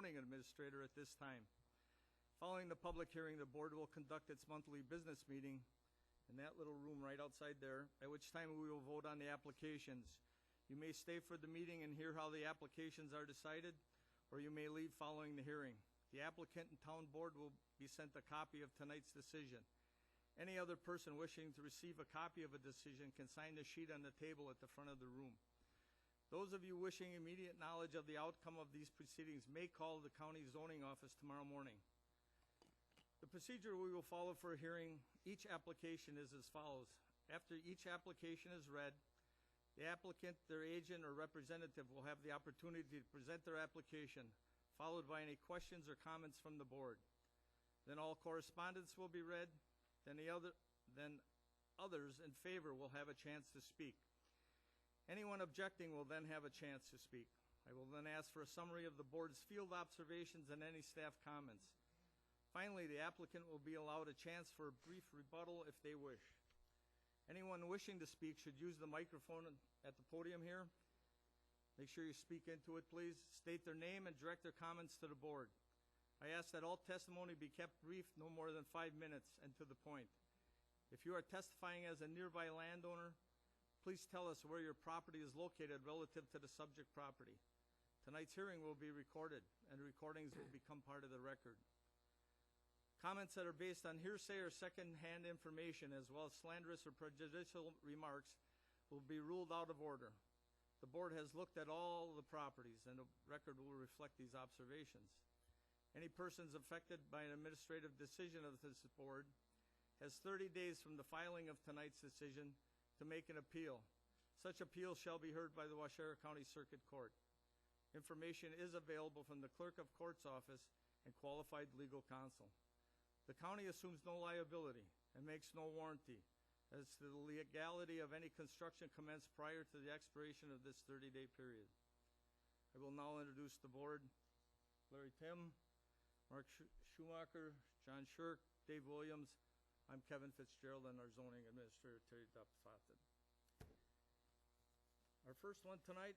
zoning administrator at this time. Following the public hearing, the board will conduct its monthly business meeting in that little room right outside there, at which time we will vote on the applications. You may stay for the meeting and hear how the applications are decided, or you may leave following the hearing. The applicant and town board will be sent a copy of tonight's decision. Any other person wishing to receive a copy of a decision can sign the sheet on the table at the front of the room. Those of you wishing immediate knowledge of the outcome of these proceedings may call the county zoning office tomorrow morning. The procedure we will follow for a hearing each application is as follows. After each application is read, the applicant, their agent, or representative will have the opportunity to present their application, followed by any questions or comments from the board. Then all correspondence will be read. Then others in favor will have a chance to speak. Anyone objecting will then have a chance to speak. I will then ask for a summary of the board's field observations and any staff comments. Finally, the applicant will be allowed a chance for a brief rebuttal if they wish. Anyone wishing to speak should use the microphone at the podium here. Make sure you speak into it, please. State their name and direct their comments to the board. I ask that all testimony be kept brief, no more than 5 minutes, and to the point. If you are testifying as a nearby landowner, please tell us where your property is located relative to the subject property. Tonight's hearing will be recorded, and recordings will become part of the record. Comments that are based on hearsay or second-hand information, as well as slanderous or prejudicial remarks, will be ruled out of order. The board has looked at all the properties, and the record will reflect these observations. Any persons affected by an administrative decision of this board has 30 days from the filing of tonight's decision to make an appeal. Such appeal shall be heard by the Waushara County Circuit Court. Information is available from the Clerk of Court's office and qualified legal counsel. The county assumes no liability and makes no warranty as to the legality of any construction commenced prior to the expiration of this 30-day period. I will now introduce the board. Larry Tim, Mark Schumacher, John Shirk, Dave Williams. I'm Kevin Fitzgerald, and our zoning administrator, Terry Dupfaten. Our first one tonight,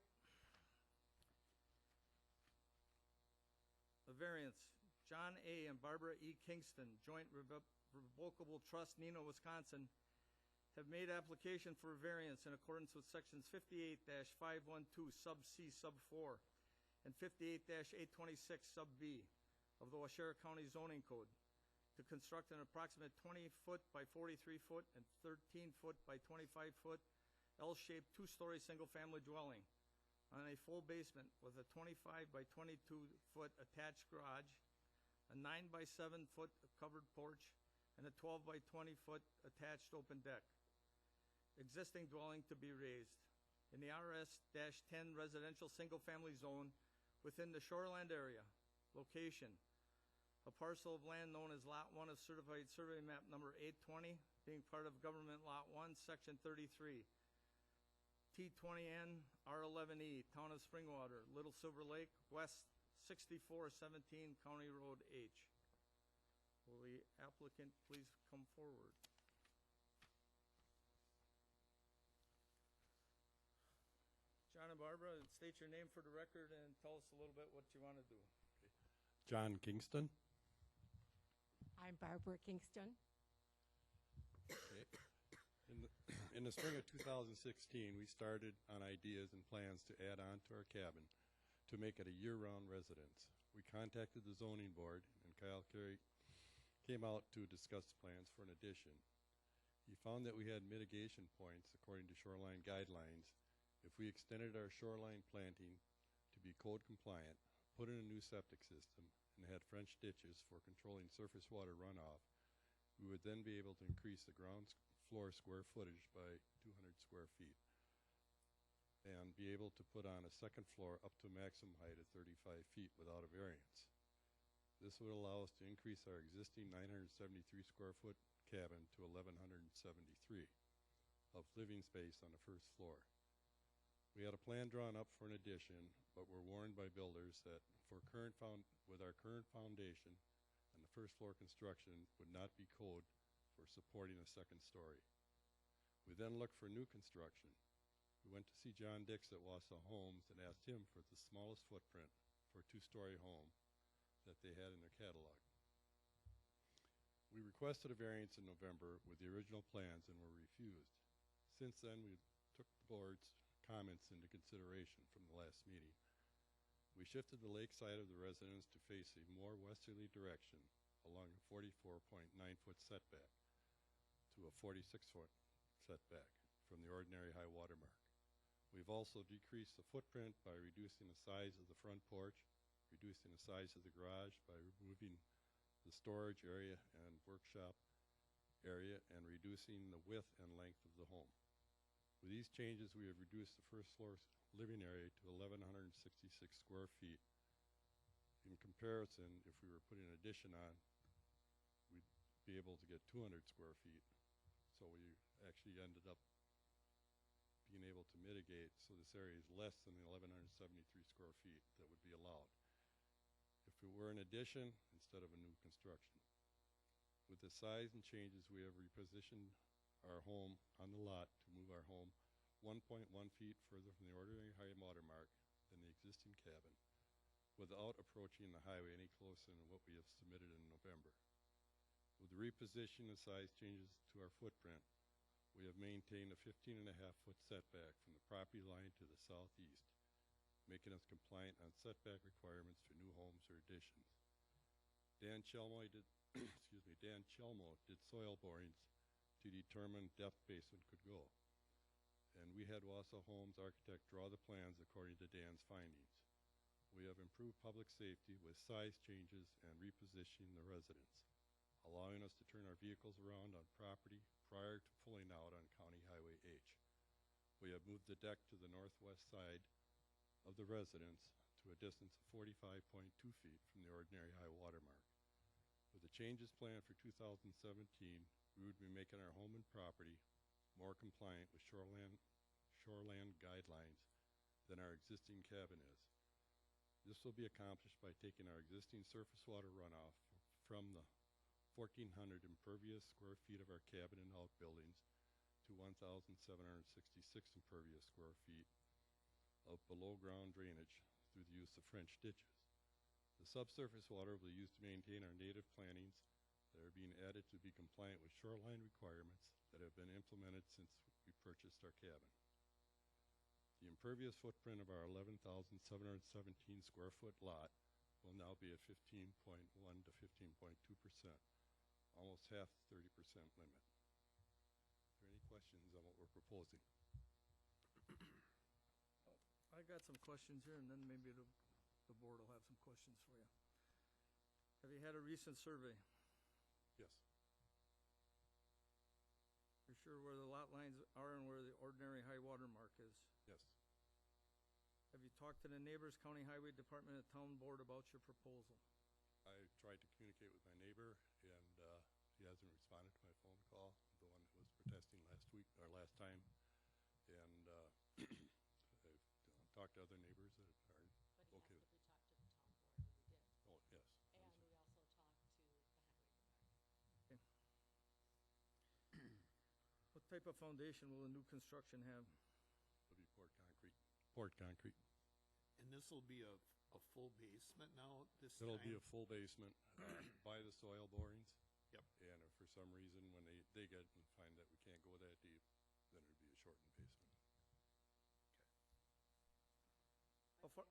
a variance. John A. and Barbara E. Kingston, Joint Revocable Trust, Neenah, Wisconsin, have made application for a variance in accordance with sections 58-512 sub C sub 4 and 58-826 sub B of the Waushara County Zoning Code to construct an approximate 20-foot by 43-foot and 13-foot by 25-foot L-shaped two-story single-family dwelling on a full basement with a 25 by 22-foot attached garage, a 9 by 7-foot covered porch, and a 12 by 20-foot attached open deck. Existing dwelling to be raised in the RS-10 residential single-family zone within the shoreland area. Location: a parcel of land known as Lot 1 of Certified Survey Map number 820, being part of Government Lot 1, Section 33, T20N R11E, Town of Springwater, Little Silver Lake, West 6417 County Road H. Will the applicant please come forward? John and Barbara, state your name for the record and tell us a little bit what you want to do. John Kingston. I'm Barbara Kingston. Okay. In the spring of 2016, we started on ideas and plans to add on to our cabin to make it a year-round residence. We contacted the zoning board, and Kyle Carey came out to discuss plans for an addition. He found that we had mitigation points according to shoreline guidelines if we extended our shoreline planting to be code compliant, put in a new septic system, and had French ditches for controlling surface water runoff. We would then be able to increase the ground floor square footage by 200 square feet and be able to put on a second floor up to a maximum height of 35 feet without a variance. This would allow us to increase our existing 973 square foot cabin to 1,173 of living space on the first floor. We had a plan drawn up for an addition, but were warned by builders that with our current foundation and the first floor construction would not be code for supporting a second story. We then looked for new construction. We went to see John Dix at Wausau Homes and asked him for the smallest footprint for a two-story home that they had in their catalog. We requested a variance in November with the original plans and were refused. Since then, we took the board's comments into consideration from the last meeting. We shifted the lake side of the residence to face a more westerly direction along a 44.9-foot setback to a 46-foot setback from the ordinary high water mark. We've also decreased the footprint by reducing the size of the front porch, reducing the size of the garage by removing the storage area and workshop area, and reducing the width and length of the home. With these changes, we have reduced the first floor living area to 1,166 square feet. In comparison, if we were putting an addition on, we'd be able to get 200 square feet. So we actually ended up being able to mitigate, so this area is less than the 1,173 square feet that would be allowed if it were an addition instead of a new construction. With the size and changes, we have repositioned our home on the lot to move our home 1.1 feet further from the ordinary high water mark than the existing cabin, without approaching the highway any closer than what we have submitted in November. With the repositioning of size changes to our footprint, we have maintained a 15.5-foot setback from the property line to the southeast, making us compliant on setback requirements for new homes or additions. Dan Chelmo did, Dan Chelmo did soil borings to determine depth basement could go, and we had Wausau Homes architect draw the plans according to Dan's findings. We have improved public safety with size changes and repositioning the residence, allowing us to turn our vehicles around on property prior to pulling out on County Highway H. We have moved the deck to the northwest side of the residence to a distance of 45.2 feet from the ordinary high water mark. With the changes planned for 2017, we would be making our home and property more compliant with shoreland guidelines than our existing cabin is. This will be accomplished by taking our existing surface water runoff from the 1,400 impervious square feet of our cabin and outbuildings to 1,766 impervious square feet of below ground drainage through the use of French ditches. The subsurface water will be used to maintain our native plantings that are being added to be compliant with shoreline requirements that have been implemented since we purchased our cabin. The impervious footprint of our 11,717 square foot lot will now be at 15.1 to 15.2%, almost half the 30% limit. Are there any questions on what we're proposing? I got some questions here, and then maybe the board will have some questions for you. Have you had a recent survey? Yes. You're sure where the lot lines are and where the ordinary high water mark is? Yes. Have you talked to the neighbors, County Highway Department, and Town Board about your proposal? I tried to communicate with my neighbor, and he hasn't responded to my phone call, the one that was protesting last week or last time. And I've talked to other neighbors that are But okay with we it. talked to the town board, we did. Oh, yes. And we also talked to the highway department. What type of foundation will the new construction have? It'll be poured concrete. Poured concrete. And this will be a full basement now this It'll time? be a full basement by the soil borings. Yep. And if for some reason when they dig it and find that we can't go that deep, then it'd be a shortened basement. How far,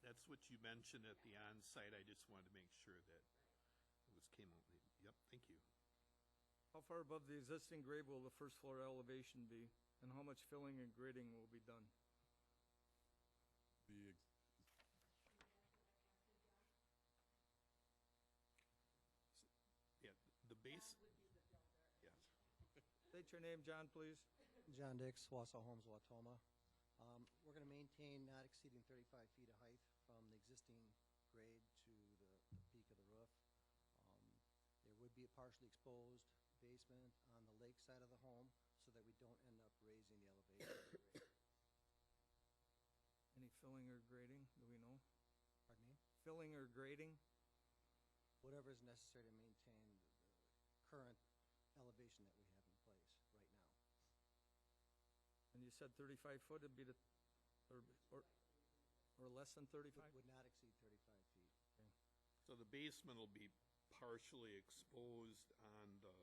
That's what you mentioned at the on-site. I just wanted to make sure that it was came out. Yep, thank you. how far above the existing grade will the first floor elevation be? And how much filling and grading will be done? The Yeah, the base, yes. State your name, John, please. John Dix, Wausau Homes, Watoma. We're going to maintain not exceeding 35 feet of height from the existing grade to the peak of the roof. There would be a partially exposed basement on the lake side of the home so that we don't end up raising the elevation of the grade. Any filling or grading, do we know? Pardon me? Filling or grading? Whatever is necessary to maintain the current elevation that we have in place right now. And you said 35 foot would be the, or or less than 35? Would not exceed 35 feet. So the basement will be partially exposed on the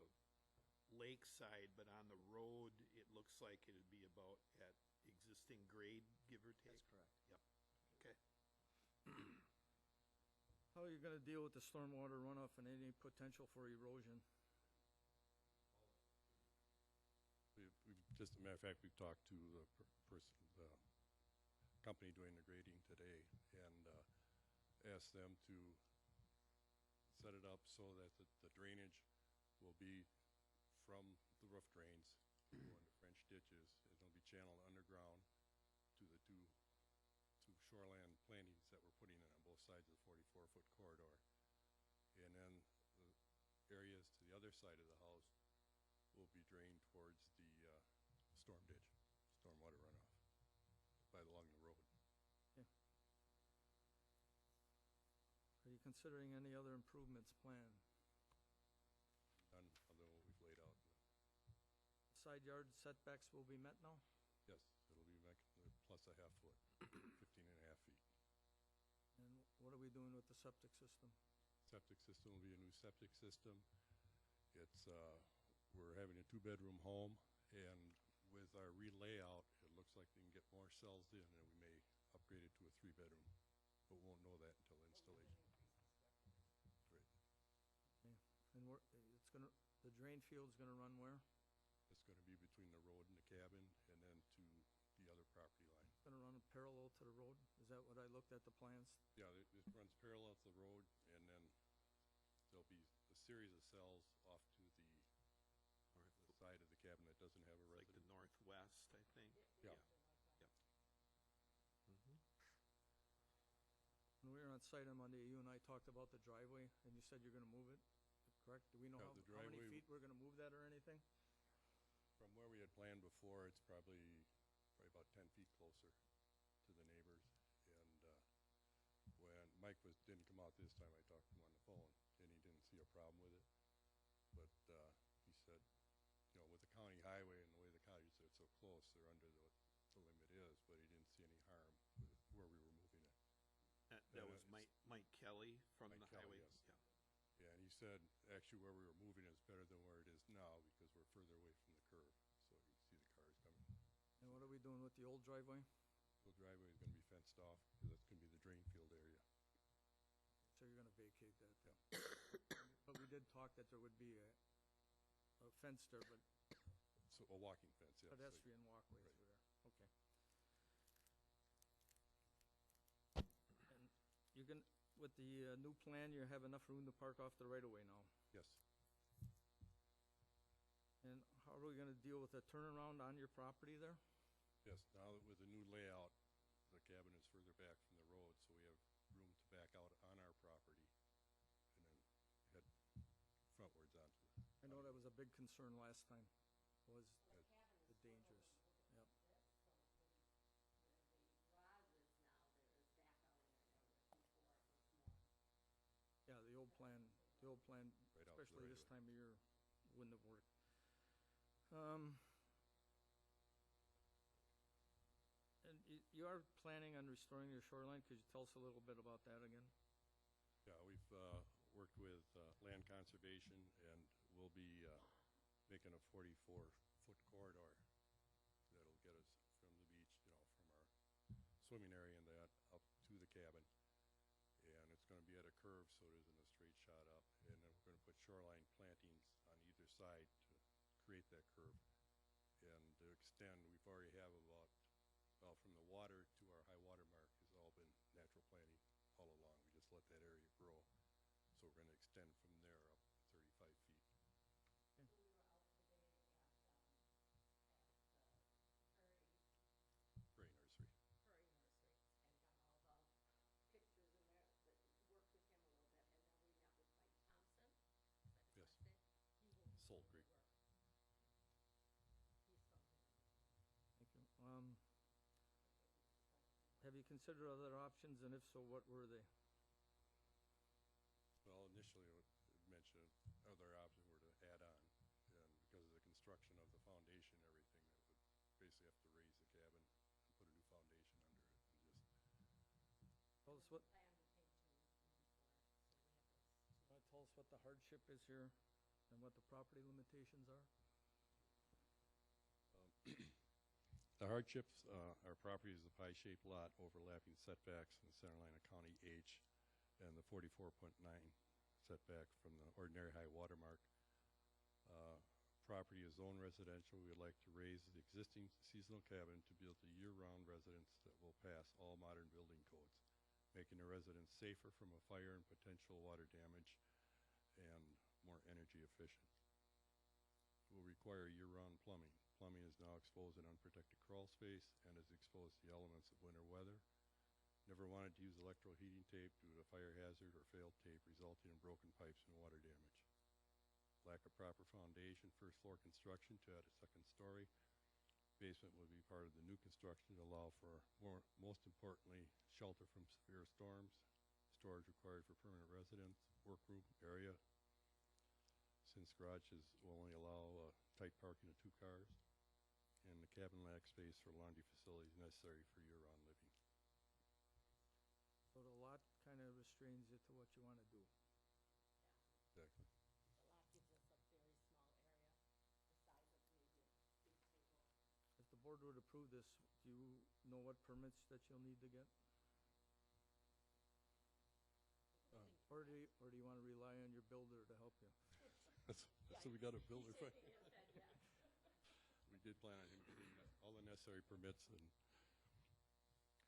lake side, but on the road, it looks like it'd be about at existing grade, give or take? That's correct. Yep, okay. How are you gonna deal with the stormwater runoff and any potential for erosion? Just a matter of fact, we've talked to the the company doing the grading today and asked them to set it up so that the drainage will be from the roof drains going to French ditches. It'll be channeled underground to the two shoreland plantings that we're putting in on both sides of the 44-foot corridor. And then the areas to the other side of the house will be drained towards the storm ditch, stormwater runoff, along the road. Are you considering any other improvements planned? None other than what we've laid out. Side yard setbacks will be met now? Yes, it'll be plus a half foot, 15.5 feet. And what are we doing with the septic system? Septic system will be a new septic system. It's, we're having a 2-bedroom home, and with our relayout, it looks like we can get more cells in, and we may upgrade it to a 3-bedroom, but we won't know that until installation. Right. And it's gonna, the drain field's gonna run where? It's gonna be between the road and the cabin, and then to the other property line. It's gonna run parallel to the road? Is that what I looked at the plans? Yeah, it runs parallel to the road, and then there'll be a series of cells off to the side of the cabin that doesn't have a Like resident. the northwest, I think? Yeah. Yep. Mhm. When we were on site on Monday, you and I talked about the driveway, and you said you're gonna move it, correct? Do we know Yeah, how the many driveway- feet we're gonna move that or anything? From where we had planned before, it's probably about 10 feet closer to the neighbors. And when Mike didn't come out this time, I talked to him on the phone, and he didn't see a problem with it. But he said, you know, with the county highway and the way the cottages are so close, they're under the limit is, but he didn't see any harm with where we were moving it. That was Mike Kelly from the Mike Kelly, highway? yes. Yeah. Yeah, and he said, actually, where we were moving is better than where it is now because we're further away from the curve, so you can see the cars coming. And what are we doing with the old driveway? The driveway is going to be fenced off because that's going to be the drain field area. So you're gonna vacate that then? But we did talk that there would be a fence there, but So a walking fence, yeah. pedestrian walkway Right. through there, okay. And you can, with the new plan, you have enough room to park off the right-of-way now? Yes. And how are we gonna deal with the turnaround on your property there? Yes, now that with the new layout, the cabin is further back from the road, so we have room to back out on our property and then head frontwards onto the. I know that was a big concern last time, was Yes. the dangers, yep. Yeah, the old plan, Right out to the especially this right-of-way. time of year, wouldn't have worked. And you are planning on restoring your shoreline, could you tell us a little bit about that again? Yeah, we've worked with land conservation, and we'll be making a 44-foot corridor that'll get us from the beach, you know, from our swimming area and that up to the cabin. And it's going to be at a curve, so it isn't a straight shot up. And then we're going to put shoreline plantings on either side to create that curve. And to extend, we've already have about, well, from the water to our high water mark has all been natural planting all along. We just let that area grow. So we're going to extend from there up 35 feet. Prairie Nursery. Prairie Nursery, and got all the pictures in there, that worked with him a little bit, and then we met with Mike Thompson. Is that his Yes. last name? He will do Salt the Creek. work. He's from there. Thank you. Have you considered other options, and if so, what were they? Well, initially, it mentioned other options were to add on. And because of the construction of the foundation and everything, that would basically have to raise the cabin and put a new foundation under it and just Tell us what, Plan to paint 2 rooms before, so we have those 2. tell us what the hardship is here and what the property limitations are? The hardships, our property is a pie-shaped lot overlapping setbacks in the center line of County H and the 44.9 setback from the ordinary high water mark. Property is zone residential. We would like to raise the existing seasonal cabin to build a year-round residence that will pass all modern building codes, making the residence safer from a fire and potential water damage and more energy efficient. Will require year-round plumbing. Plumbing is now exposed in unprotected crawl space and is exposed to the elements of winter weather. Never wanted to use electrical heating tape due to a fire hazard or failed tape resulting in broken pipes and water damage. Lack of proper foundation, first floor construction to add a second story. Basement would be part of the new construction to allow for, most importantly, shelter from severe storms. Storage required for permanent residence, workroom area. Since garages will only allow tight parking of 2 cars. And the cabin lacks space for laundry facilities necessary for year-round living. So the lot kind of restrains you to what you want to do. Exactly. The lot gives us a very small area, the size of maybe a big table. If the board would approve this, do you know what permits that you'll need to get? The building Or do you want to rely on your builder to help you? That's what we got a builder for. shaking his head, yes. We did plan on him getting all the necessary permits, and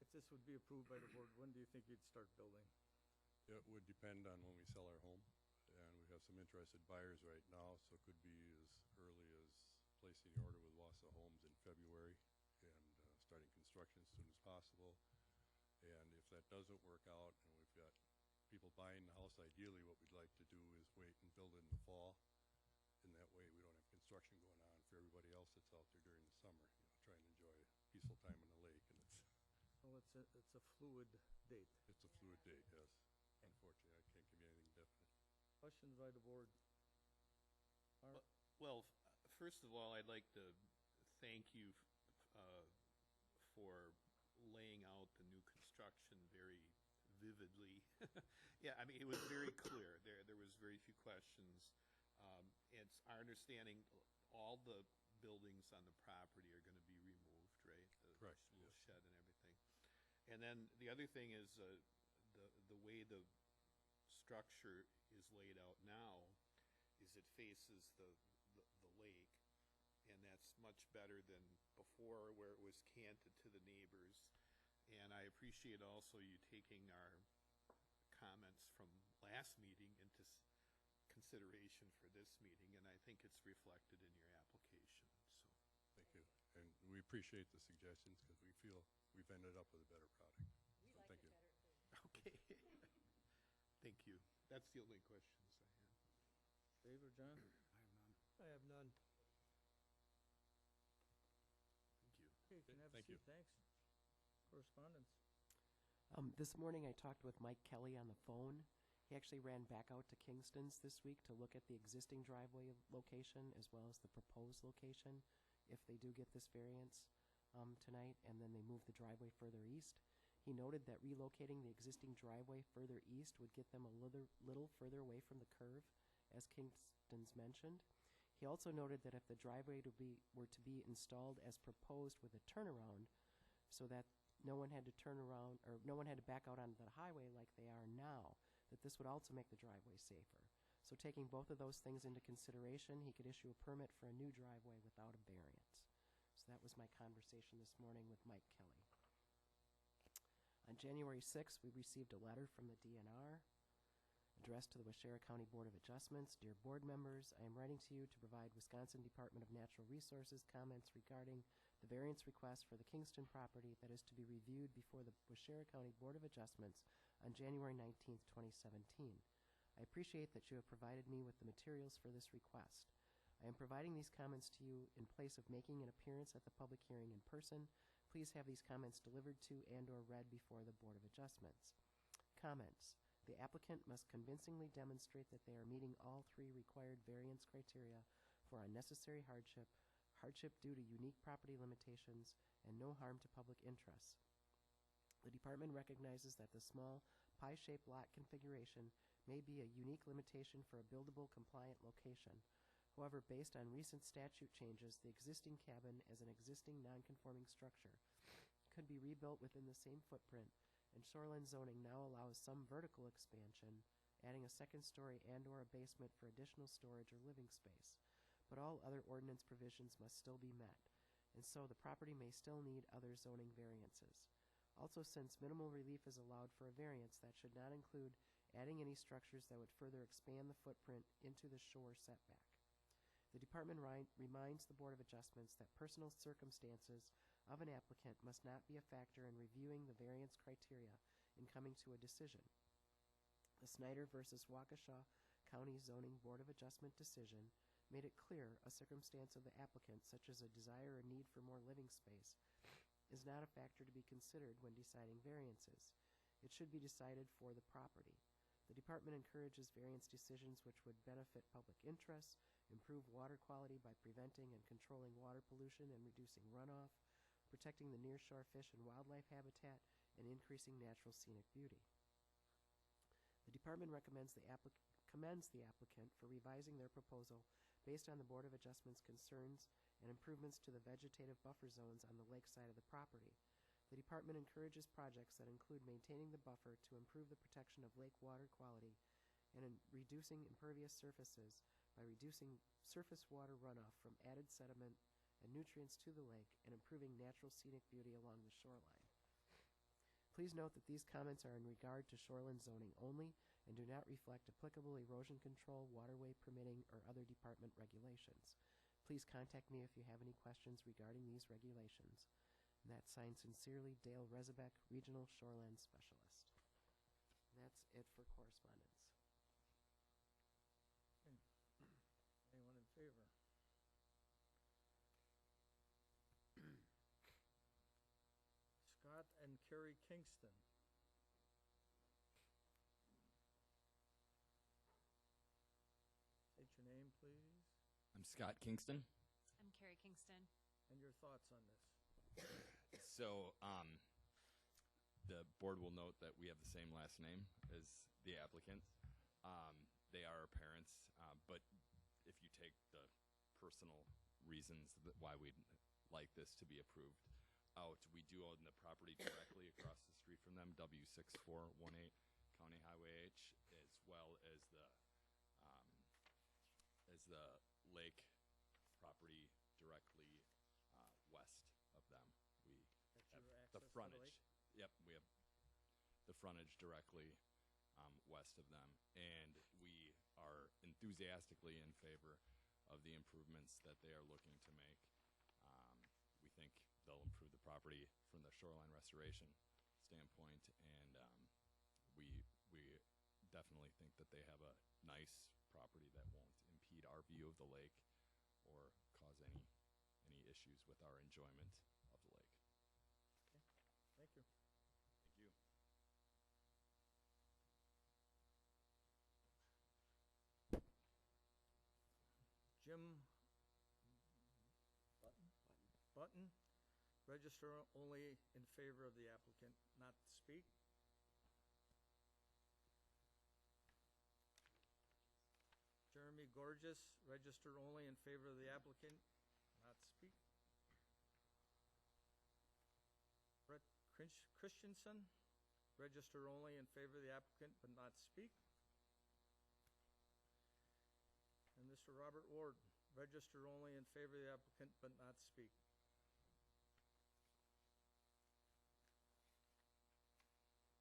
If this would be approved by the board, when do you think you'd start building? it would depend on when we sell our home. And we have some interested buyers right now, so it could be as early as placing the order with Wausau Homes in February and starting construction as soon as possible. And if that doesn't work out and we've got people buying the house, ideally what we'd like to do is wait and build it in the fall. In that way, we don't have construction going on for everybody else that's out there during the summer, try and enjoy peaceful time on the lake. And Well, it's a fluid date. it's a fluid date, yes. Unfortunately, I can't give you anything definite. Questions by the board? Mark? Well, first of all, I'd like to thank you for laying out the new construction very vividly. Yeah, I mean, it was very clear. There was very few questions. It's our understanding all the buildings on the property are going to be removed, right? Correct, The little yes. shed and everything. And then the other thing is the way the structure is laid out now is it faces the lake, and that's much better than before where it was canted to the neighbors. And I appreciate also you taking our comments from last meeting into consideration for this meeting, and I think it's reflected in your application, so. Thank you. And we appreciate the suggestions because we feel we've ended up with a better product. We So like thank it you. better too. Okay. Thank you. That's the only questions I have. Dave or John? I have none. Thank you. Okay, you can have a Thank you. seat, thanks. Correspondence. This morning I talked with Mike Kelly on the phone. He actually ran back out to Kingston's this week to look at the existing driveway location as well as the proposed location if they do get this variance tonight, and then they move the driveway further east. He noted that relocating the existing driveway further east would get them a little further away from the curve, as Kingston's mentioned. He also noted that if the driveway were to be installed as proposed with a turnaround, so that no one had to turn around or no one had to back out onto the highway like they are now, that this would also make the driveway safer. So taking both of those things into consideration, he could issue a permit for a new driveway without a variance. So that was my conversation this morning with Mike Kelly. On January 6th, we received a letter from the DNR addressed to the Waushara County Board of Adjustments. Dear board members, I am writing to you to provide Wisconsin Department of Natural Resources comments regarding the variance request for the Kingston property that is to be reviewed before the Waushara County Board of Adjustments on January 19th, 2017. I appreciate that you have provided me with the materials for this request. I am providing these comments to you in place of making an appearance at the public hearing in person. Please have these comments delivered to and/or read before the Board of Adjustments. Comments. The applicant must convincingly demonstrate that they are meeting all 3 required variance criteria for unnecessary hardship, hardship due to unique property limitations, and no harm to public interests. The department recognizes that the small pie-shaped lot configuration may be a unique limitation for a buildable compliant location. However, based on recent statute changes, the existing cabin as an existing non-conforming structure could be rebuilt within the same footprint, and shoreline zoning now allows some vertical expansion, adding a second story and/or a basement for additional storage or living space. But all other ordinance provisions must still be met, and so the property may still need other zoning variances. Also, since minimal relief is allowed for a variance, that should not include adding any structures that would further expand the footprint into the shore setback. The department reminds the Board of Adjustments that personal circumstances of an applicant must not be a factor in reviewing the variance criteria in coming to a decision. The Snyder versus Waukesha County Zoning Board of Adjustment decision made it clear a circumstance of the applicant, such as a desire or need for more living space, is not a factor to be considered when deciding variances. It should be decided for the property. The department encourages variance decisions which would benefit public interests, improve water quality by preventing and controlling water pollution and reducing runoff, protecting the nearshore fish and wildlife habitat, and increasing natural scenic beauty. The department commends the applicant for revising their proposal based on the Board of Adjustments' concerns and improvements to the vegetative buffer zones on the lake side of the property. The department encourages projects that include maintaining the buffer to improve the protection of lake water quality and in reducing impervious surfaces by reducing surface water runoff from added sediment and nutrients to the lake and improving natural scenic beauty along the shoreline. Please note that these comments are in regard to shoreline zoning only and do not reflect applicable erosion control, waterway permitting, or other department regulations. Please contact me if you have any questions regarding these regulations. And that's signed sincerely, Dale Rezebeck, Regional Shoreline Specialist. And that's it for correspondence. Anyone in favor? Scott and Carrie Kingston. State your name, please, I'm Scott Kingston. I'm Carrie Kingston. and your thoughts on this. So, the board will note that we have the same last name as the applicant. They are our parents, but if you take the personal reasons why we'd like this to be approved out, we do own the property directly across the street from them, W6418 County Highway H, as well as the lake property directly west of them. We That's have your access the to the frontage. lake? Yep, we have the frontage directly west of them, and we are enthusiastically in favor of the improvements that they are looking to make. We think they'll improve the property from the shoreline restoration standpoint, and we definitely think that they have a nice property that won't impede our view of the lake or cause any issues with our enjoyment of the lake. Thank you. Thank you. Jim Button, register only in favor of the applicant, not to speak. Jeremy Gorgeous, register only in favor of the applicant, not to speak. Brett Christensen, register only in favor of the applicant, but not to speak. And Mr. Robert Ward, register only in favor of the applicant, but not to speak.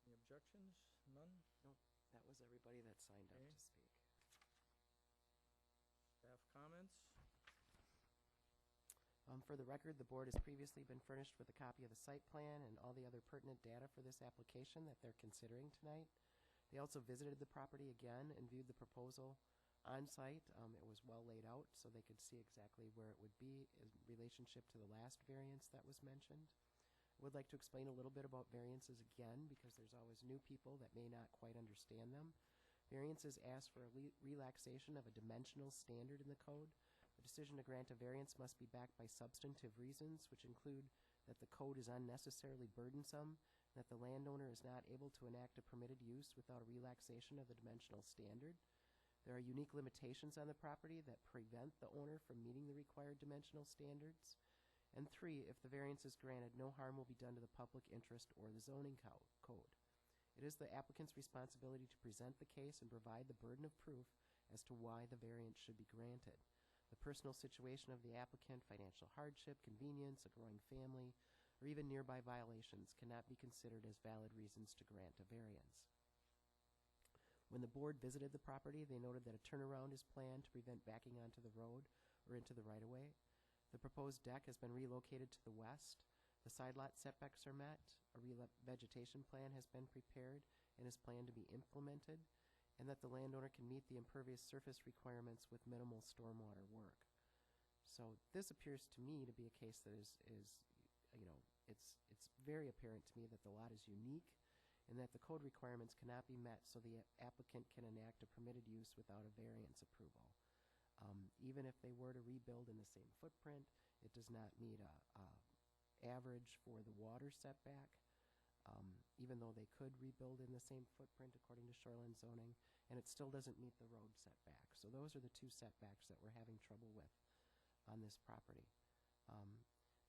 Any objections? None? No, that was everybody that signed up Okay. to speak. Staff comments? For the record, the board has previously been furnished with a copy of the site plan and all the other pertinent data for this application that they're considering tonight. They also visited the property again and viewed the proposal on-site. It was well laid out, so they could see exactly where it would be in relationship to the last variance that was mentioned. I would like to explain a little bit about variances again, because there's always new people that may not quite understand them. Variances ask for a relaxation of a dimensional standard in the code. A decision to grant a variance must be backed by substantive reasons, which include that the code is unnecessarily burdensome that the landowner is not able to enact a permitted use without a relaxation of the dimensional standard. There are unique limitations on the property that prevent the owner from meeting the required dimensional standards. And 3, if the variance is granted, no harm will be done to the public interest or the zoning code. It is the applicant's responsibility to present the case and provide the burden of proof as to why the variance should be granted. The personal situation of the applicant, financial hardship, convenience, a growing family, or even nearby violations cannot be considered as valid reasons to grant a variance. When the board visited the property, they noted that a turnaround is planned to prevent backing onto the road or into the right-of-way. The proposed deck has been relocated to the west. The side lot setbacks are met. A vegetation plan has been prepared and is planned to be implemented, and that the landowner can meet the impervious surface requirements with minimal stormwater work. So this appears to me to be a case that is it's very apparent to me that the lot is unique and that the code requirements cannot be met, so the applicant can enact a permitted use without a variance approval. Even if they were to rebuild in the same footprint, it does not meet a average for the water setback, even though they could rebuild in the same footprint according to shoreline zoning, and it still doesn't meet the road setback. So those are the 2 setbacks that we're having trouble with on this property.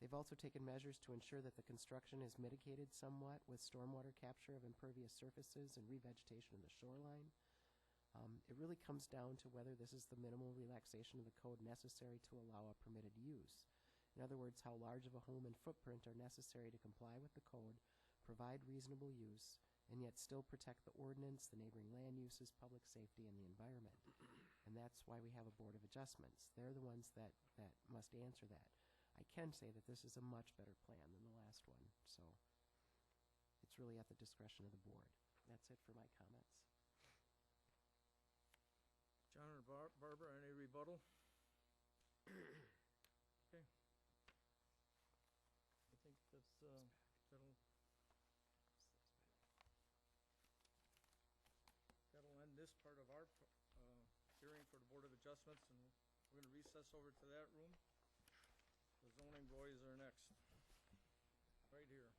They've also taken measures to ensure that the construction is mitigated somewhat with stormwater capture of impervious surfaces and revegetation of the shoreline. It really comes down to whether this is the minimal relaxation of the code necessary to allow a permitted use. In other words, how large of a home and footprint are necessary to comply with the code, provide reasonable use, and yet still protect the ordinance, the neighboring land uses, public safety, and the environment. And that's why we have a Board of Adjustments. They're the ones that must answer that. I can say that this is a much better plan than the last one, so it's really at the discretion of the board. That's it for my comments. John or Barbara, any rebuttal? Okay. I think that'll end this part of our hearing for the Board of Adjustments, and we're going to recess over to that room. The zoning boys are next, right here.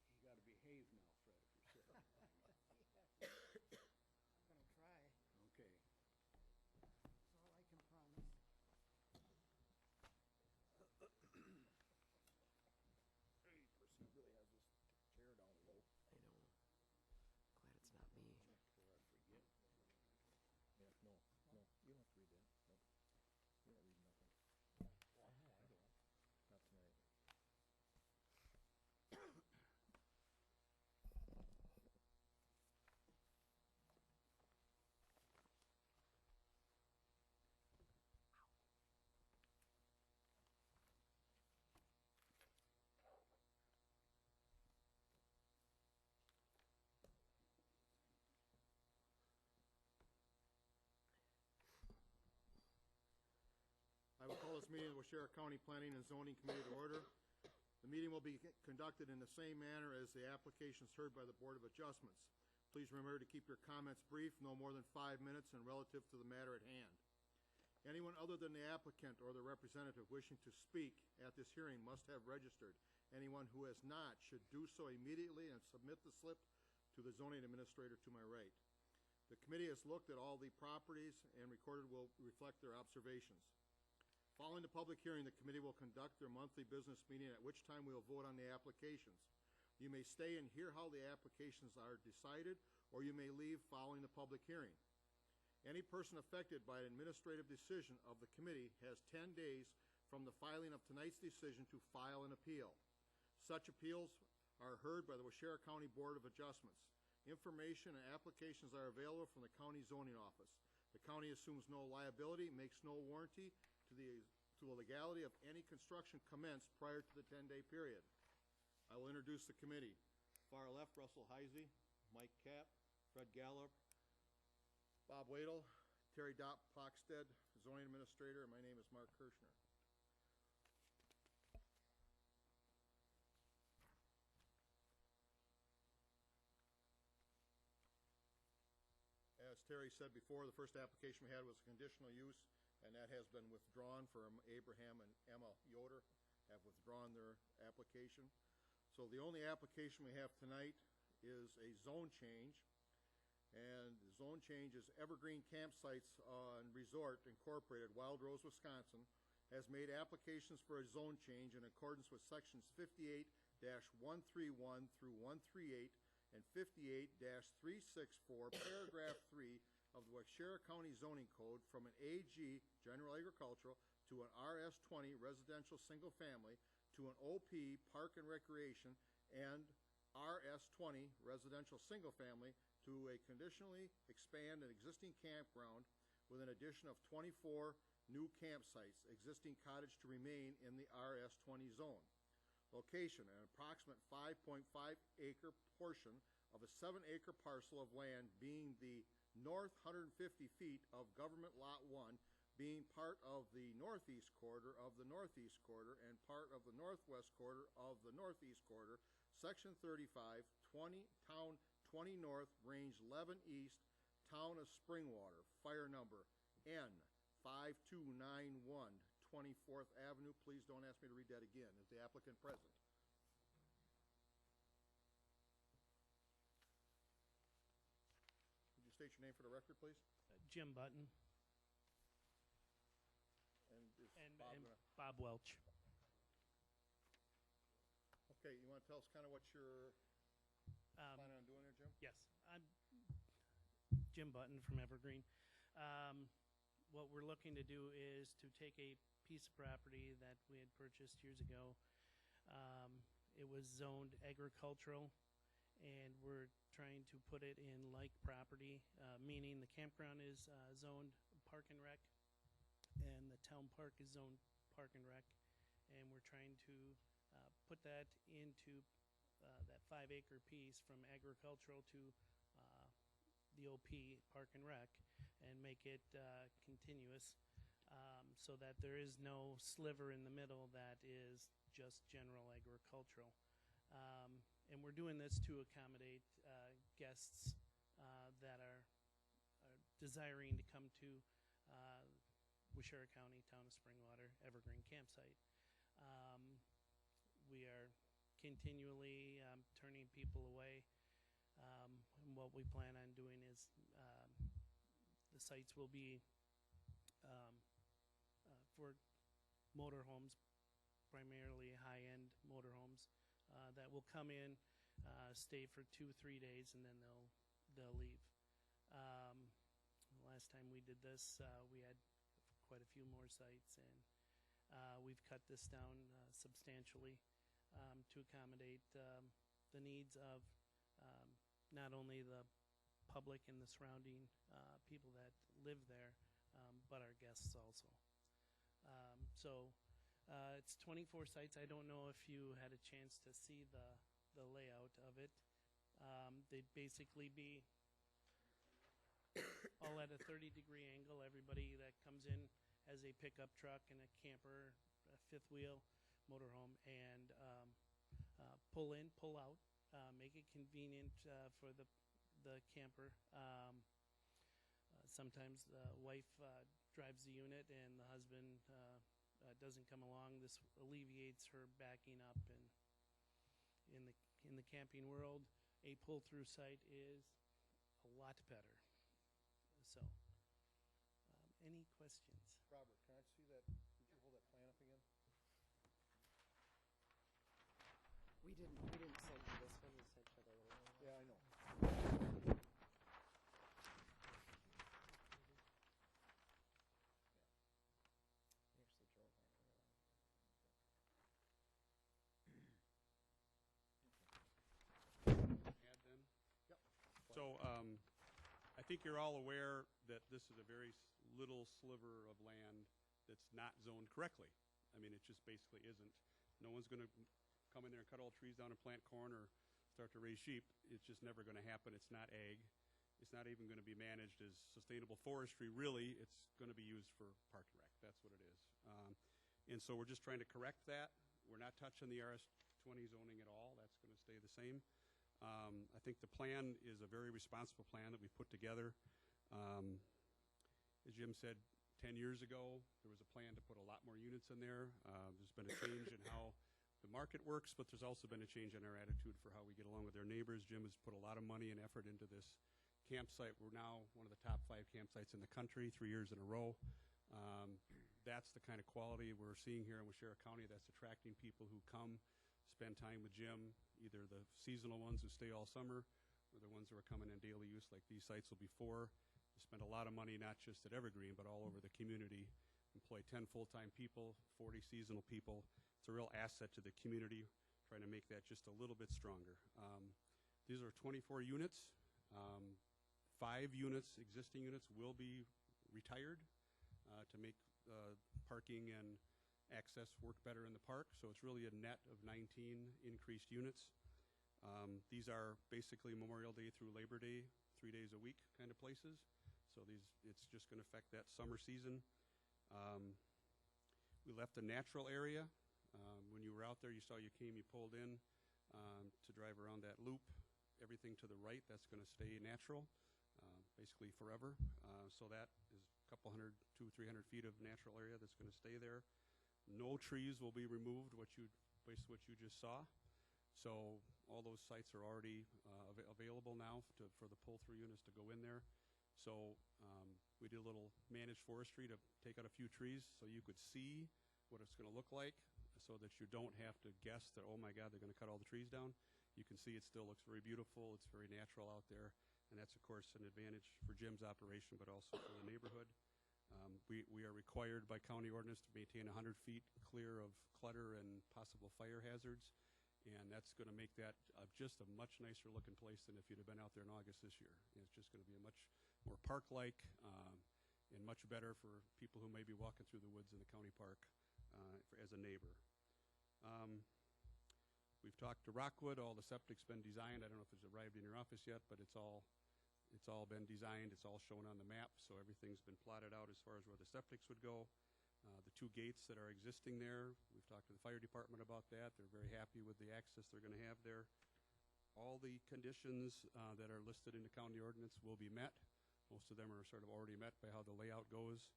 You gotta behave now, Fred, if you're sitting. I'm gonna try. Okay. That's all I can promise. Hey, Percy really has this chair down low. I know. Glad it's not me. Before I forget. Yeah, no, you don't have to read that. Nope. You don't read nothing. Oh, no, I don't. Not tonight. I will call this meeting of the Waushara County Planning and Zoning Committee to order. The meeting will be conducted in the same manner as the applications heard by the Board of Adjustments. Please remember to keep your comments brief, no more than 5 minutes, and relative to the matter at hand. Anyone other than the applicant or the representative wishing to speak at this hearing must have registered. Anyone who has not should do so immediately and submit the slip to the zoning administrator to my right. The committee has looked at all the properties and recorded will reflect their observations. Following the public hearing, the committee will conduct their monthly business meeting, at which time we will vote on the applications. You may stay and hear how the applications are decided, or you may leave following the public hearing. Any person affected by an administrative decision of the committee has 10 days from the filing of tonight's decision to file an appeal. Such appeals are heard by the Waushara County Board of Adjustments. Information and applications are available from the county zoning office. The county assumes no liability, makes no warranty, to the legality of any construction commenced prior to the 10-day period. I will introduce the committee. Far left, Russell Heisey, Mike Kapp, Fred Gallup, Bob Wadle, Terry Dopp Poxted, zoning administrator, and my name is Mark Kirschner. As Terry said before, the first application we had was conditional use, and that has been withdrawn from Abraham and Emma Yoder have withdrawn their application. So the only application we have tonight is a zone change, and the zone change is Evergreen Campsites and Resort Incorporated, Wild Rose, Wisconsin, has made applications for a zone change in accordance with sections 58-131 through 138 and 58-364, paragraph 3 of the Waushara County Zoning Code from an AG, General Agricultural, to an RS20, Residential Single Family, to an OP, Park and Recreation, and RS20, Residential Single Family, to a conditionally expand an existing campground with an addition of 24 new campsites, existing cottage to remain in the RS20 zone. Location, an approximate 5.5 acre portion of a 7-acre parcel of land being the north 150 feet of Government Lot 1, being part of the northeast quarter of the northeast quarter and part of the northwest quarter of the northeast quarter, Section 35, 20, Town 20 North, Range 11 East, Town of Springwater, fire number N5291, 24th Avenue. Please don't ask me to read that again. Is the applicant present? Would you state your name for the record, please? Jim Button And is and Bob and gonna? Bob Welch. Okay, you want to tell us kind of what you're planning on doing here, Jim? Yes, I'm Jim Button from Evergreen. What we're looking to do is to take a piece of property that we had purchased years ago. It was zoned agricultural, and we're trying to put it in like property, meaning the campground is zoned Park and Rec, and the town park is zoned Park and Rec, and we're trying to put that into that 5-acre piece from agricultural to the OP, Park and Rec, and make it continuous so that there is no sliver in the middle that is just general agricultural. And we're doing this to accommodate guests that are desiring to come to Waushara County, Town of Springwater, Evergreen Campsite. We are continually turning people away. And what we plan on doing is the sites will be for motorhomes, primarily high-end motorhomes that will come in, stay for 2-3 days, and then they'll leave. Last time we did this, we had quite a few more sites, and we've cut this down substantially to accommodate the needs of not only the public and the surrounding people that live there, but our guests also. So it's 24 sites. I don't know if you had a chance to see the layout of it. They'd basically be all at a 30-degree angle. Everybody that comes in has a pickup truck and a camper, a fifth wheel motorhome, and pull in, pull out, make it convenient for the camper. Sometimes the wife drives the unit and the husband doesn't come along. This alleviates her backing up, and in the camping world, a pull-through site is a lot better. So, any questions? Robert, can I see that? Could you hold that plan up again? We didn't send you this one, we sent you the little one. Yeah, I know. We actually drove on it. Add then? Yep. So, I think you're all aware that this is a very little sliver of land that's not zoned correctly. I mean, it just basically isn't. No one's going to come in there and cut all the trees down and plant corn or start to raise sheep. It's just never going to happen. It's not ag. It's not even going to be managed as sustainable forestry, really. It's going to be used for park and rec. That's what it is. And so we're just trying to correct that. We're not touching the RS-20 zoning at all. That's going to stay the same. I think the plan is a very responsible plan that we put together. As Jim said, 10 years ago, there was a plan to put a lot more units in there. There's been a change in how the market works, but there's also been a change in our attitude for how we get along with our neighbors. Jim has put a lot of money and effort into this campsite. We're now one of the top 5 campsites in the country, 3 years in a row. That's the kind of quality we're seeing here in Waushara County that's attracting people who come spend time with Jim, either the seasonal ones who stay all summer or the ones who are coming in daily use like these sites will be for. We spend a lot of money not just at Evergreen but all over the community. Employ 10 full-time people, 40 seasonal people. It's a real asset to the community, trying to make that just a little bit stronger. These are 24 units. 5 units, existing units, will be retired to make parking and access work better in the park. So it's really a net of 19 increased units. These are basically Memorial Day through Labor Day, 3 days a week kind of places. So it's just going to affect that summer season. We left a natural area. When you were out there, you saw you pulled in to drive around that loop. Everything to the right, that's going to stay natural, basically forever. So that is a couple hundred, 200-300 feet of natural area that's going to stay there. No trees will be removed, based what you just saw. So all those sites are already available now for the pull-through units to go in there. So we did a little managed forestry to take out a few trees so you could see what it's going to look like, so that you don't have to guess that, oh my God, they're going to cut all the trees down. You can see it still looks very beautiful. It's very natural out there. And that's, of course, an advantage for Jim's operation, but also for the neighborhood. We are required by county ordinance to maintain 100 feet clear of clutter and possible fire hazards. And that's going to make that just a much nicer looking place than if you'd have been out there in August this year. And it's just going to be a much more park-like and much better for people who may be walking through the woods in the county park as a neighbor. We've talked to Rockwood. All the septic's been designed. I don't know if it's arrived in your office yet, but it's all been designed. It's all shown on the map, so everything's been plotted out as far as where the septics would go. The 2 gates that are existing there, we've talked to the fire department about that. They're very happy with the access they're going to have there. All the conditions that are listed in the county ordinance will be met. Most of them are sort of already met by how the layout goes.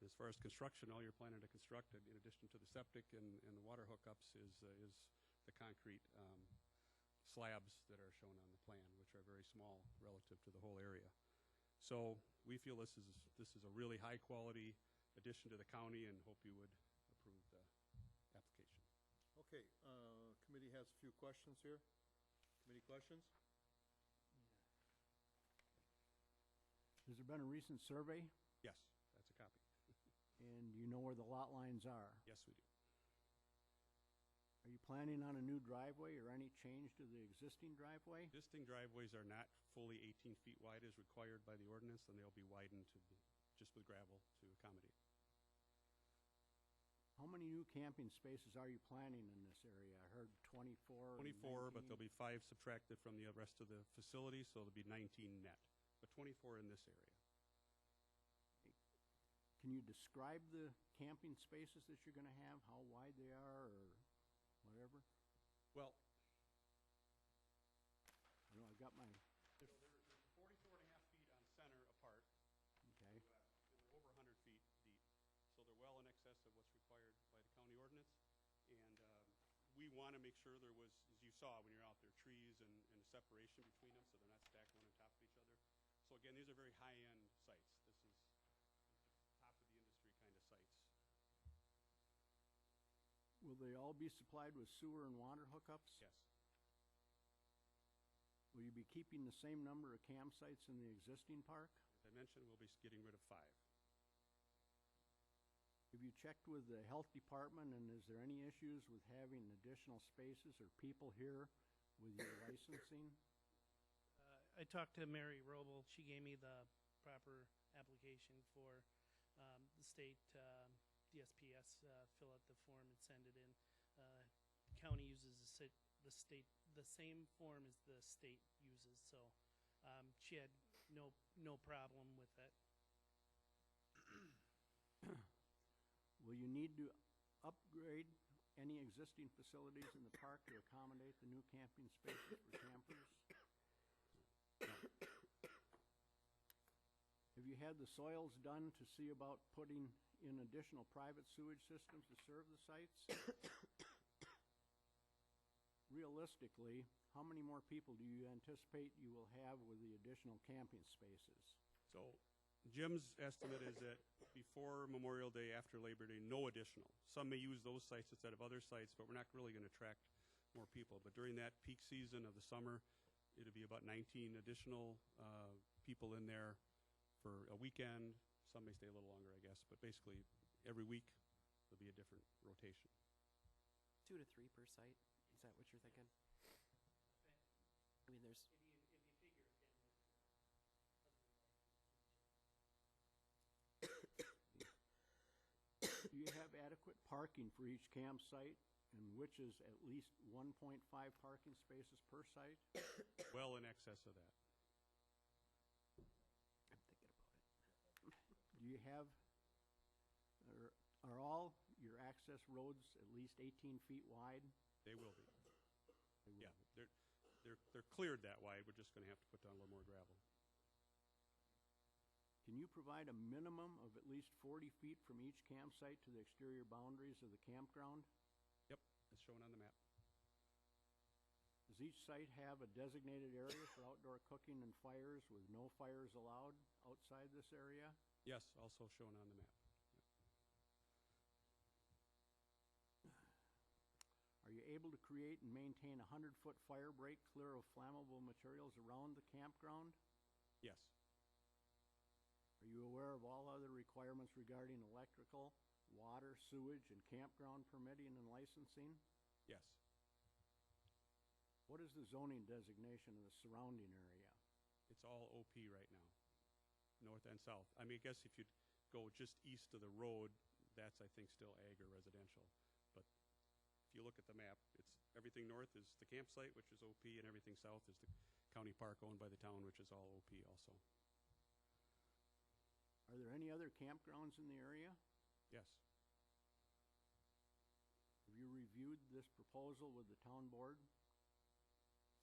As far as construction, all you're planning to construct, in addition to the septic and the water hookups, is the concrete slabs that are shown on the plan, which are very small relative to the whole area. So we feel this is a really high quality addition to the county, and hope you would approve the application. Okay, committee has a few questions here. Committee questions? Has there been a recent survey? Yes, that's a copy. And you know where the lot lines are? Yes, we do. Are you planning on a new driveway or any change to the existing driveway? Existing driveways are not fully 18 feet wide as required by the ordinance, and they'll be widened just with gravel to accommodate. How many new camping spaces are you planning in this area? I heard 24. 24, but 19. there'll be 5 subtracted from the rest of the facility, so there'll be 19 net, but 24 in this area. Can you describe the camping spaces that you're going to have, how wide they are or whatever? Well, I know I've got my, they're 44 and a half feet on center apart. okay. And they're over 100 feet deep. So they're well in excess of what's required by the county ordinance. And we want to make sure there was, as you saw when you're out there, trees and a separation between them so they're not stacked one on top of each other. So again, these are very high-end sites. This is top of the industry kind of sites. Will they all be supplied with sewer and water hookups? Yes. Will you be keeping the same number of campsites in the existing park? As I mentioned, we'll be getting rid of 5. Have you checked with the health department, and is there any issues with having additional spaces or people here with your licensing? I talked to Mary Roble. She gave me the proper application for the state DSPS, fill out the form and send it in. County uses the same form as the state uses, so she had no problem with that. Will you need to upgrade any existing facilities in the park to accommodate the new camping spaces for campers? Have you had the soils done to see about putting in additional private sewage systems to serve the sites? Realistically, how many more people do you anticipate you will have with the additional camping spaces? So Jim's estimate is that before Memorial Day, after Labor Day, no additional. Some may use those sites instead of other sites, but we're not really going to attract more people. But during that peak season of the summer, it'll be about 19 additional people in there for a weekend. Some may stay a little longer, I guess, but basically every week there'll be a different rotation. 2 to 3 per site. Is that what you're thinking? I mean, there's. Do you have adequate parking for each campsite, and which is at least 1.5 parking spaces per site? Well in excess of that. I'm thinking about it. Do you have, are all your access roads at least 18 feet wide? They will be. They will Yeah, be. they're cleared that wide. We're just going to have to put down a little more gravel. Can you provide a minimum of at least 40 feet from each campsite to the exterior boundaries of the campground? Yep, as shown on the map. Does each site have a designated area for outdoor cooking and fires with no fires allowed outside this area? Yes, also shown on the map. Are you able to create and maintain a 100-foot fire break clear of flammable materials around the campground? Yes. Are you aware of all other requirements regarding electrical, water, sewage, and campground permitting and licensing? Yes. What is the zoning designation of the surrounding area? It's all OP right now, north and south. I mean, I guess if you go just east of the road, that's, I think, still ag or residential. But if you look at the map, it's everything north is the campsite, which is OP, and everything south is the county park owned by the town, which is all OP also. Are there any other campgrounds in the area? Yes. Have you reviewed this proposal with the town board?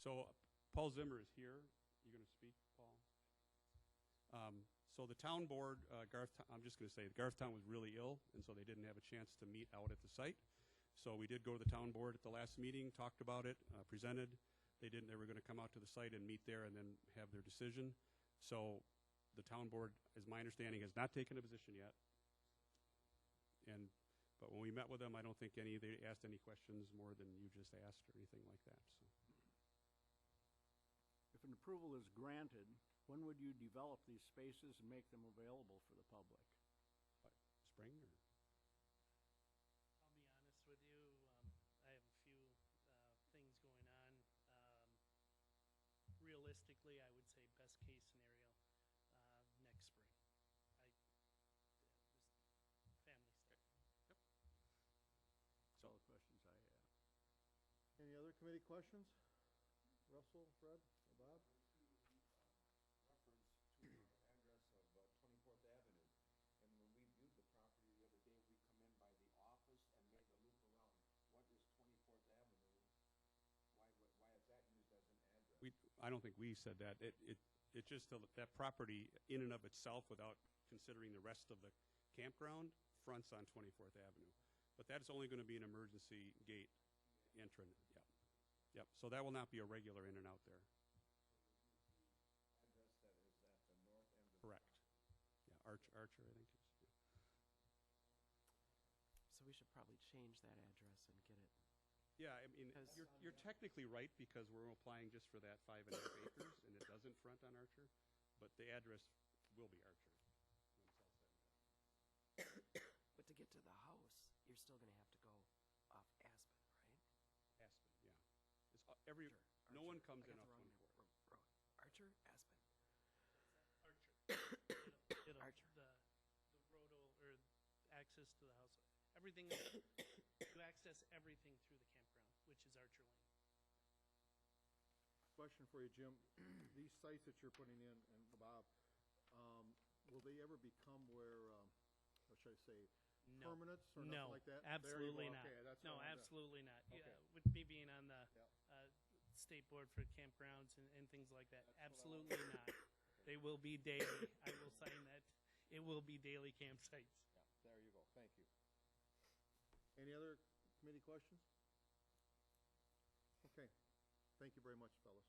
So Paul Zimmer is here. You going to speak, Paul? So the town board, I'm just going to say, Garthtown was really ill, and so they didn't have a chance to meet out at the site. So we did go to the town board at the last meeting, talked about it, presented. They were going to come out to the site and meet there and then have their decision. So the town board, as my understanding, has not taken a position yet. But when we met with them, I don't think they asked any questions more than you just asked or anything like that. So. If an approval is granted, when would you develop these spaces and make them available for the public? Spring or? I'll be honest with you, I have a few things going on. Realistically, I would say best case scenario, next spring. Just family stuff. Yep. That's all the questions I have. Any other committee questions? Russell, Fred, or Bob? I don't think we said that. It just, that property in and of itself, without considering the rest of the campground, fronts on 24th Avenue. But that's only going to be an emergency gate entrant. Yep. Yep. So that will not be a regular in and out there. Correct. Yeah, Archer, I think. So we should probably change that address and get it. Yeah, I mean, Because- you're technically right because we're applying just for that 5.5 acres, and it doesn't front on Archer, but the address will be Archer when it's all said and done. But to get to the house, you're still going to have to go off Aspen, right? Aspen, yeah. It's no Archer. one comes I in got off the wrong 24th. road. Archer, Aspen. Archer. Archer. The road or access access to the house. Everything, you access everything through the campground, which is Archer Lane. Question for you, Jim. These sites that you're putting in, and Bob, will they ever become where, what should I say, No. permanents or No, nothing like that? absolutely There you go. not. Okay, that's No, what I wanted to- absolutely not. Okay. Yeah, with me being on the Yep. state board for campgrounds and things like that, That's what I absolutely not. They will be daily. I will sign that. It will be daily campsites. Yeah, there you go. Thank you. Any other committee questions? Okay. Thank you very much, fellas.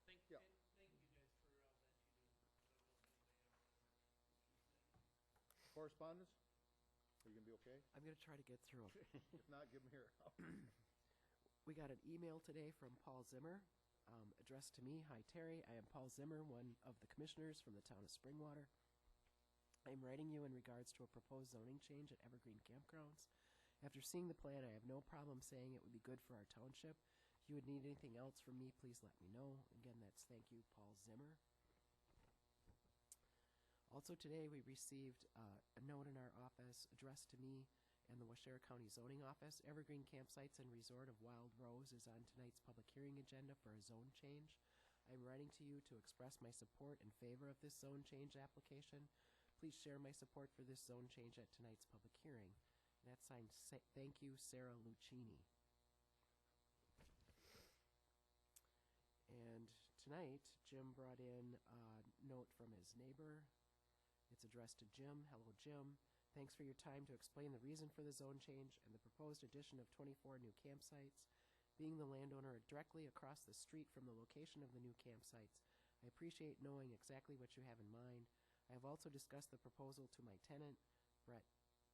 Thank, Yeah. and thank you guys for all that you do. I don't know if anybody else. Correspondence? Are you gonna be okay? I'm going to try to get through 'em. If not, give them here. We got an email today from Paul Zimmer, addressed to me. Hi, Terry. I am Paul Zimmer, one of the commissioners from the town of Springwater. I am writing you in regards to a proposed zoning change at Evergreen Campgrounds. After seeing the plan, I have no problem saying it would be good for our township. If you would need anything else from me, please let me know. Again, that's thank you, Paul Zimmer. Also today, we received a note in our office addressed to me and the Washera County Zoning Office. Evergreen Campsites and Resort of Wild Rose is on tonight's public hearing agenda for a zone change. I'm writing to you to express my support in favor of this zone change application. Please share my support for this zone change at tonight's public hearing. And that's signed, thank you, Sarah Lucchini. And tonight, Jim brought in a note from his neighbor. It's addressed to Jim. Hello, Jim. Thanks for your time to explain the reason for the zone change and the proposed addition of 24 new campsites. Being the landowner directly across the street from the location of the new campsites, I appreciate knowing exactly what you have in mind. I have also discussed the proposal to my tenant, Brett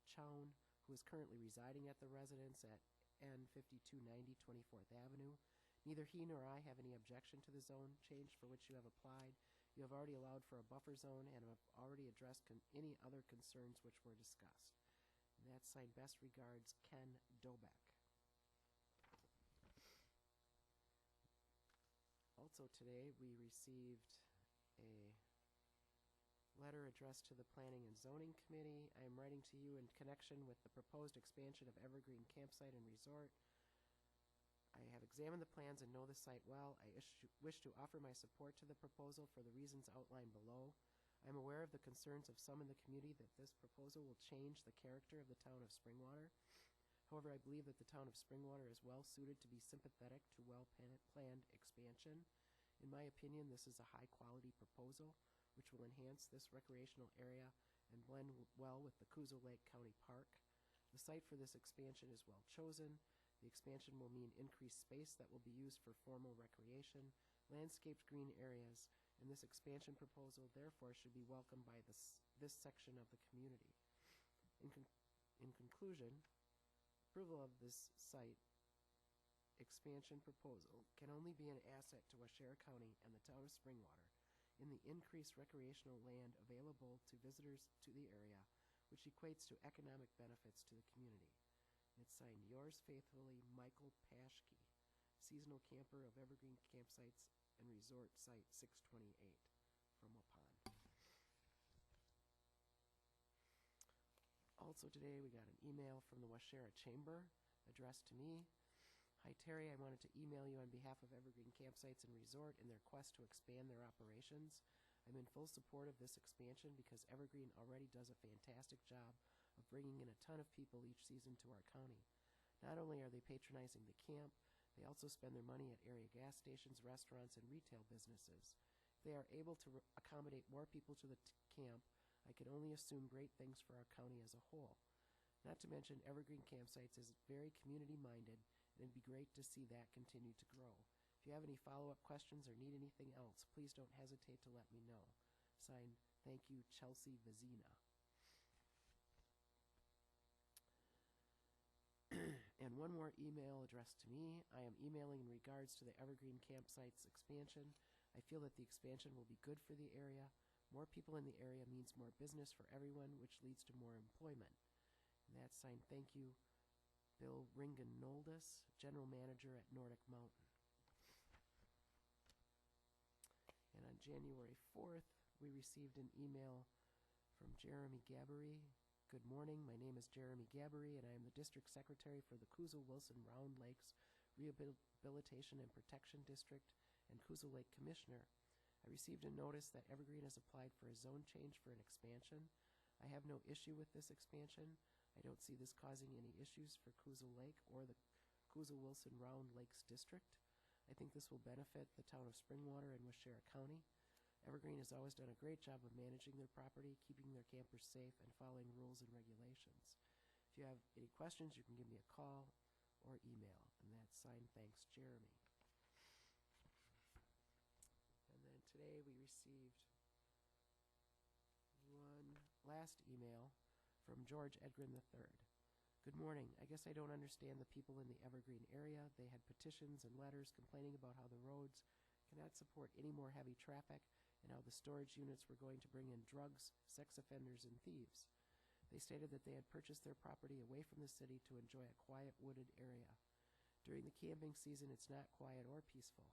Chown, who is currently residing at the residence at N5290 24th Avenue. Neither he nor I have any objection to the zone change for which you have applied. You have already allowed for a buffer zone and have already addressed any other concerns which were discussed. And that's signed, best regards, Ken Dobeck. Also today, we received a letter addressed to the Planning and Zoning Committee. I am writing to you in connection with the proposed expansion of Evergreen Campsite and Resort. I have examined the plans and know the site well. I wish to offer my support to the proposal for the reasons outlined below. I am aware of the concerns of some in the community that this proposal will change the character of the town of Springwater. However, I believe that the town of Springwater is well suited to be sympathetic to well-planned expansion. In my opinion, this is a high-quality proposal which will enhance this recreational area and blend well with the Kuzo Lake County Park. The site for this expansion is well chosen. The expansion will mean increased space that will be used for formal recreation, landscaped green areas, and this expansion proposal therefore should be welcomed by this section of the community. In conclusion, approval of this site expansion proposal can only be an asset to Washera County and the town of Springwater in the increased recreational land available to visitors to the area, which equates to economic benefits to the community. It's signed, yours faithfully, Michael Paschke, seasonal camper of Evergreen Campsites and Resort Site 628 from Waupun. Also today, we got an email from the Washera Chamber addressed to me. Hi, Terry. I wanted to email you on behalf of Evergreen Campsites and Resort in their quest to expand their operations. I'm in full support of this expansion because Evergreen already does a fantastic job of bringing in a ton of people each season to our county. Not only are they patronizing the camp, they also spend their money at area gas stations, restaurants, and retail businesses. If they are able to accommodate more people to the camp, I can only assume great things for our county as a whole. Not to mention, Evergreen Campsites is very community-minded, and it'd be great to see that continue to grow. If you have any follow-up questions or need anything else, please don't hesitate to let me know. Signed, thank you, Chelsea Vizina. And one more email addressed to me. I am emailing in regards to the Evergreen Campsites expansion. I feel that the expansion will be good for the area. More people in the area means more business for everyone, which leads to more employment. And that's signed, thank you, Bill Ringanoldis, General Manager at Nordic Mountain. And on January 4th, we received an email from Jeremy Gabbery, Good morning. My name is Jeremy Gabbery, and I am the District Secretary for the Kuzo-Wilson Round Lakes Rehabilitation and Protection District and Kuzo Lake Commissioner. I received a notice that Evergreen has applied for a zone change for an expansion. I have no issue with this expansion. I don't see this causing any issues for Kuzo Lake or the Kuzo-Wilson Round Lakes District. I think this will benefit the town of Springwater and Waushara County. Evergreen has always done a great job of managing their property, keeping their campers safe, and following rules and regulations. If you have any questions, you can give me a call or email. And that's signed, thanks, Jeremy. And then today we received one last email from George Edgren III. Good morning. I guess I don't understand the people in the Evergreen area. They had petitions and letters complaining about how the roads cannot support any more heavy traffic and how the storage units were going to bring in drugs, sex offenders, and thieves. They stated that they had purchased their property away from the city to enjoy a quiet wooded area. During the camping season, it's not quiet or peaceful.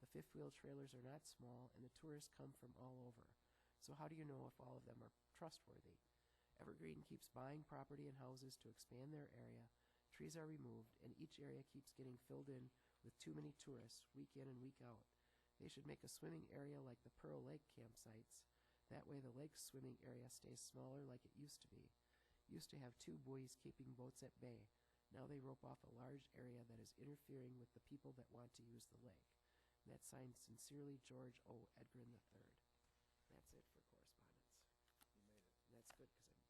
The fifth-wheel trailers are not small, and the tourists come from all over. So how do you know if all of them are trustworthy? Evergreen keeps buying property and houses to expand their area. Trees are removed, and each area keeps getting filled in with too many tourists, week in and week out. They should make a swimming area like the Pearl Lake campsites. That way the lake's swimming area stays smaller like it used to be. Used to have 2 buoys keeping boats at bay. Now they rope off a large area that is interfering with the people that want to use the lake. And that's signed sincerely, George O. Edgren III. That's it for correspondence.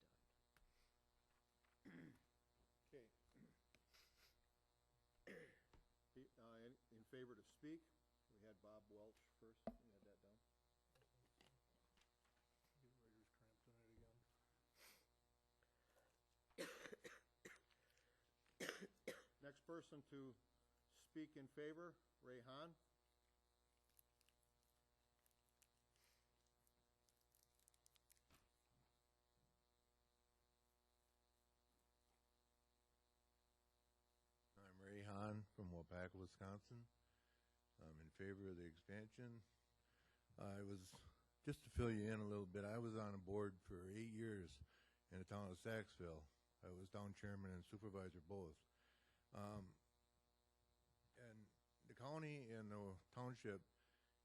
You made it. And that's good because I'm done. Okay. In favor to speak, we had Bob Welch first. You had that down? Next person to speak in favor, Ray Hahn. I'm Ray Hahn from Waupaca, Wisconsin. I'm in favor of the expansion. Just to fill you in a little bit, I was on a board for 8 years in the town of Saxville. I was town chairman and supervisor both. And the county and the township,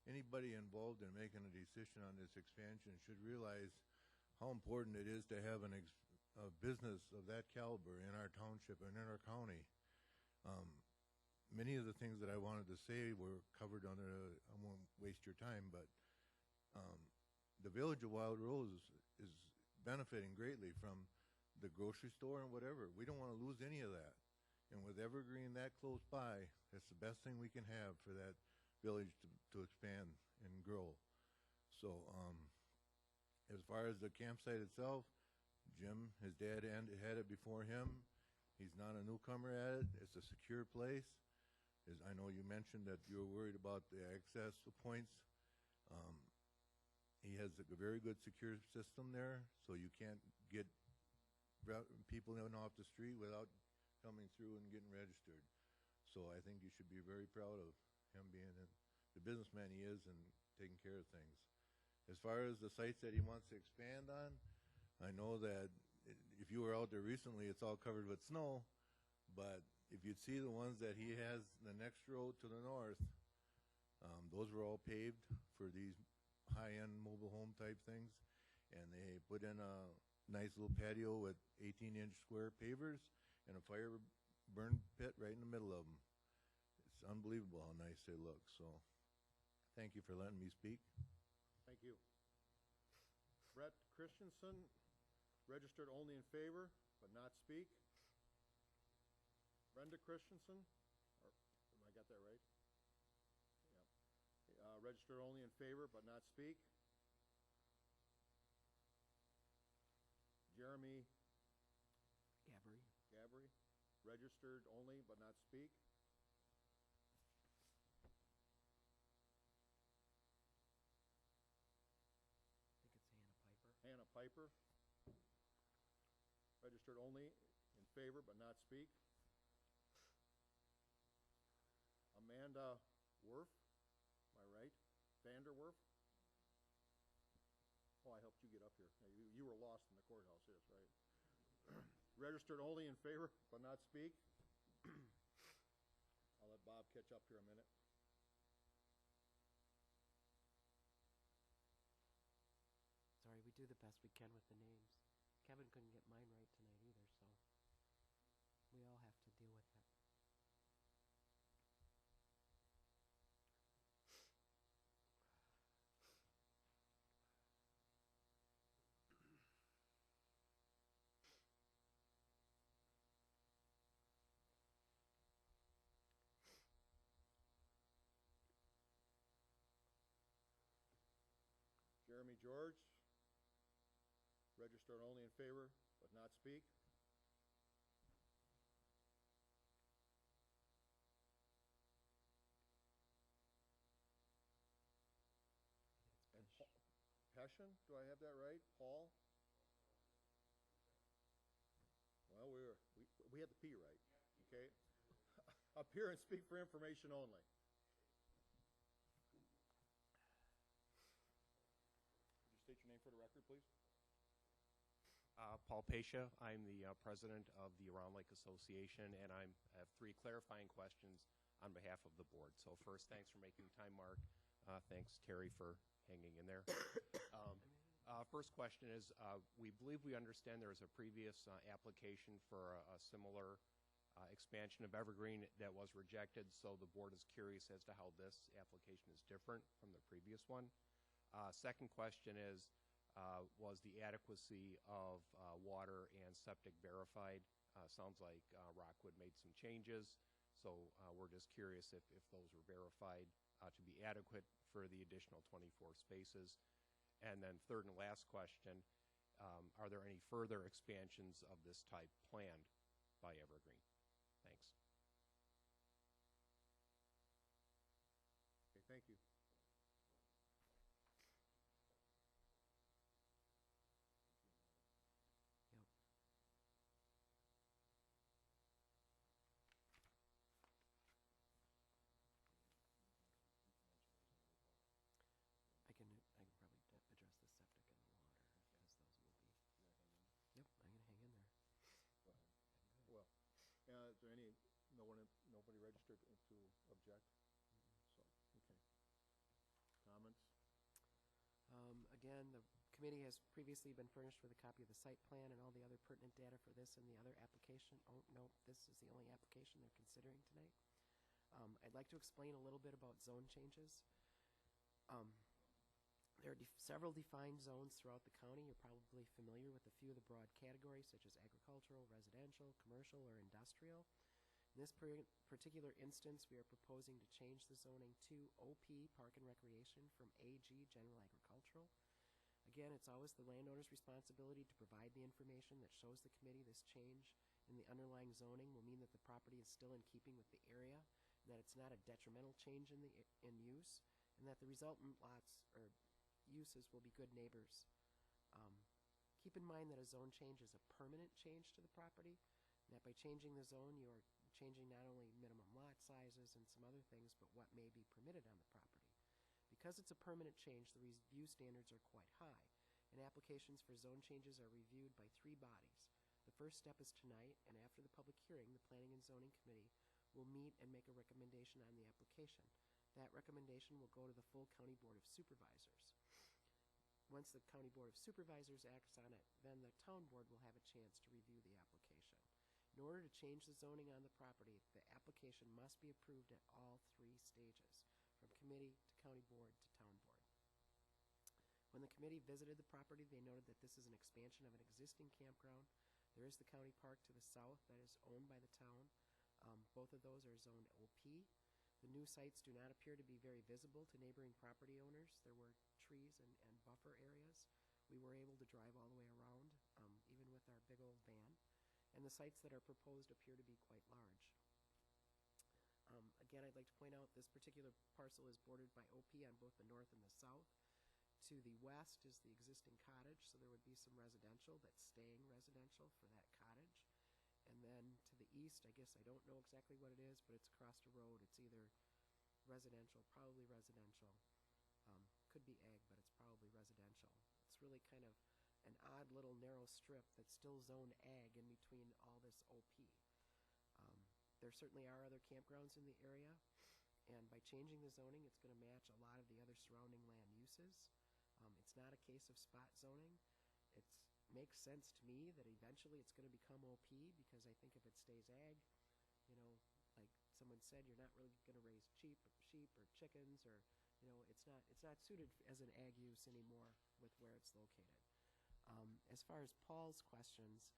anybody involved in making a decision on this expansion should realize how important it is to have a business of that caliber in our township and in our county. Many of the things that I wanted to say were covered under, I won't waste your time, but the village of Wild Rose is benefiting greatly from the grocery store and whatever. We don't want to lose any of that. And with Evergreen that close by, that's the best thing we can have for that village to expand and grow. So as far as the campsite itself, Jim, his dad had it before him. He's not a newcomer at it. It's a secure place. I know you mentioned that you were worried about the access points. He has a very good secure system there, so you can't get people in off the street without coming through and getting registered. So I think you should be very proud of him being the businessman he is and taking care of things. As far as the sites that he wants to expand on, I know that if you were out there recently, it's all covered with snow, but if you'd see the ones that he has, the next road to the north, those were all paved for these high-end mobile home type things, and they put in a nice little patio with 18-inch square pavers and a fire burn pit right in the middle of them. It's unbelievable how nice they look. So thank you for letting me speak. Thank you. Brett Christensen, registered only in favor, but not speak. Brenda Christensen, I got that right? Yeah. Registered only in favor, but not speak. Jeremy Gabbery, registered only, but not speak. I think it's Hannah Piper, registered only in favor, but not speak. Amanda Werf, am I right? Vanderwerf? Oh, I helped you get up here. You were lost in the courthouse, yes, right? Registered only in favor, but not speak. I'll let Bob catch up here a minute. Sorry, we do the best we can with the names. Kevin couldn't get mine right tonight either, so we all have to deal with that. Jeremy George. Registered only in favor, but not speak. And Pession, do I have that right? Paul? Well, we had the P right, okay? Up here and speak for information only. Would you state your name for the record, please? Paul Pasha. I'm the president of the Round Lake Association, and I have 3 clarifying questions on behalf of the board. So first, thanks for making time, Mark. Thanks, Terry, for hanging in there. First question is, we believe we understand there was a previous application for a similar expansion of Evergreen that was rejected, so the board is curious as to how this application is different from the previous one. Second question is, was the adequacy of water and septic verified? Sounds like Rockwood made some changes, so we're just curious if those were verified to be adequate for the additional 24 spaces. And then third and last question, are there any further expansions of this type planned by Evergreen? Thanks. Okay, thank you. I can probably address the septic and the water, because those will be. Yep, I'm gonna hang in there. Well, is there nobody registered to object? So, okay. Comments? Again, the committee has previously been furnished with a copy of the site plan and all the other pertinent data for this and the other application. Oh, no, this is the only application they're considering tonight. I'd like to explain a little bit about zone changes. There are several defined zones throughout the county. You're probably familiar with a few of the broad categories, such as agricultural, residential, commercial, or industrial. In this particular instance, we are proposing to change the zoning to OP, Park and Recreation, from AG, General Agricultural. Again, it's always the landowner's responsibility to provide the information that shows the committee this change in the underlying zoning will mean that the property is still in keeping with the area, and that it's not a detrimental change in use, and that the resultant lots or uses will be good neighbors. Keep in mind that a zone change is a permanent change to the property, and that by changing the zone, you are changing not only minimum lot sizes and some other things, but what may be permitted on the property. Because it's a permanent change, the review standards are quite high, and applications for zone changes are reviewed by 3 bodies. The first step is tonight, and after the public hearing, the Planning and Zoning Committee will meet and make a recommendation on the application. That recommendation will go to the full County Board of Supervisors. Once the County Board of Supervisors acts on it, then the Town Board will have a chance to review the application. In order to change the zoning on the property, the application must be approved at all 3 stages, from committee to County Board to Town Board. When the committee visited the property, they noted that this is an expansion of an existing campground. There is the county park to the south that is owned by the town. Both of those are zoned OP. The new sites do not appear to be very visible to neighboring property owners. There were trees and buffer areas. We were able to drive all the way around, even with our big old van. And the sites that are proposed appear to be quite large. Again, I'd like to point out this particular parcel is bordered by OP on both the north and the south. To the west is the existing cottage, so there would be some residential that's staying residential for that cottage. And then to the east, I guess I don't know exactly what it is, but it's across the road. It's either residential, probably residential. Could be ag, but it's probably residential. It's really kind of an odd little narrow strip that's still zoned ag in between all this OP. There certainly are other campgrounds in the area, and by changing the zoning, it's going to match a lot of the other surrounding land uses. It's not a case of spot zoning. It makes sense to me that eventually it's going to become OP, because I think if it stays ag, you know, like someone said, you're not really going to raise sheep or chickens, or it's not suited as an ag use anymore with where it's located. As far as Paul's questions,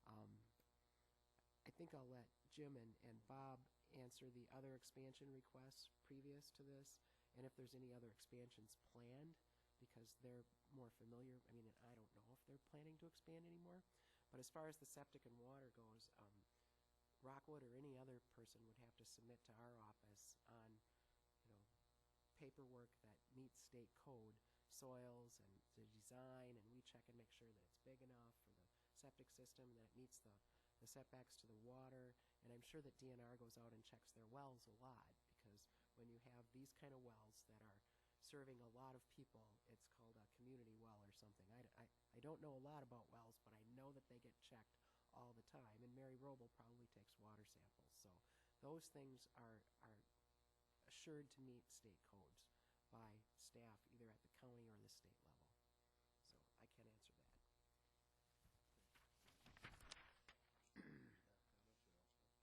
I think I'll let Jim and Bob answer the other expansion requests previous to this, and if there's any other expansions planned, because they're more familiar. I mean, I don't know if they're planning to expand anymore. But as far as the septic and water goes, Rockwood or any other person would have to submit to our office on, paperwork that meets state code, soils and the design, and we check and make sure that it's big enough for the septic system, and that it meets the setbacks to the water. And I'm sure that DNR goes out and checks their wells a lot, because when you have these kind of wells that are serving a lot of people, it's called a community well or something. I don't know a lot about wells, but I know that they get checked all the time, and Mary Roble probably takes water samples. So those things are assured to meet state codes by staff either at the county or the state level. So I can't answer that. Yeah,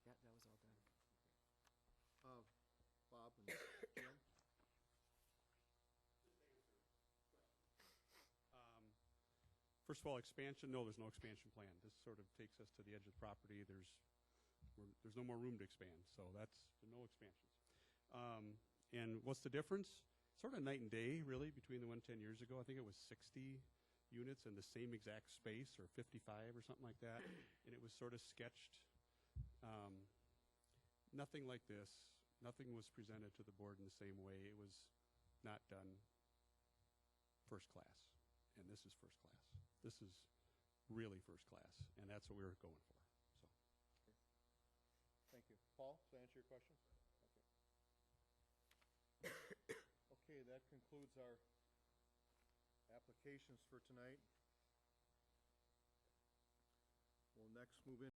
that was all done. Bob and Jim? First of all, expansion, no, there's no expansion plan. This sort of takes us to the edge of the property. There's no more room to expand, so that's no expansions. And what's the difference? Sort of night and day, really, between the one 10 years ago. I think it was 60 units in the same exact space, or 55 or something like that, and it was sort of sketched. Nothing like this. Nothing was presented to the board in the same way. It was not done first class, and this is first class. This is really first class, and that's what we were going for. Thank you. Paul, does that answer your question? Okay. Okay, that concludes our applications for tonight. We'll next move in